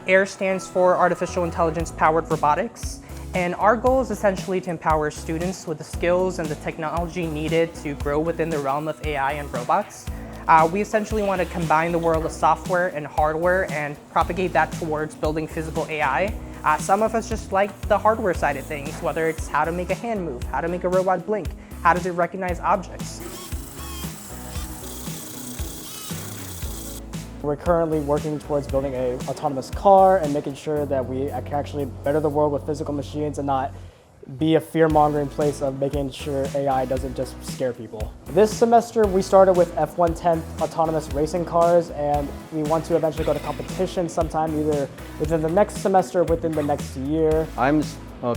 AIR stands for Artificial Intelligence Powered Robotics, and our goal is essentially to empower students with the skills and the technology needed to grow within the realm of AI and robots. We essentially want to combine the world of software and hardware and propagate that towards building physical AI. Some of us just like the hardware side of things, whether it's how to make a hand move, how to make a robot blink, how does it recognize objects. We're currently working towards building an autonomous car and making sure that we can actually better the world with physical machines and not be a fear-mongering place of making sure AI doesn't just scare people. This semester we started with F-110 autonomous racing cars, and we want to eventually go to competition sometime either within the next semester or within the next year. I'm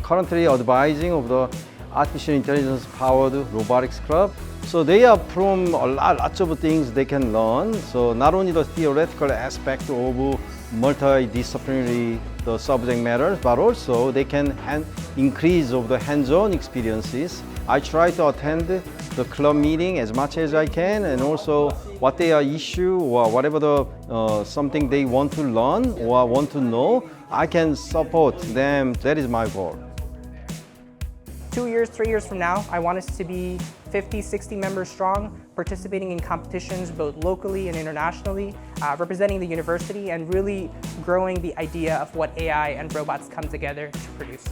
currently advising of the Artificial Intelligence Powered Robotics Club. So they are from lots of things they can learn. So not only the theoretical aspect of multidisciplinary the subject matters, but also they can increase of the hands-on experiences. I try to attend the club meeting as much as I can, and also what their issue or whatever the something they want to learn or want to know, I can support them. That is my goal. 2 years, 3 years from now, I want us to be 50, 60 members strong, participating in competitions both locally and internationally, representing the university and really growing the idea of what AI and robots come together to produce.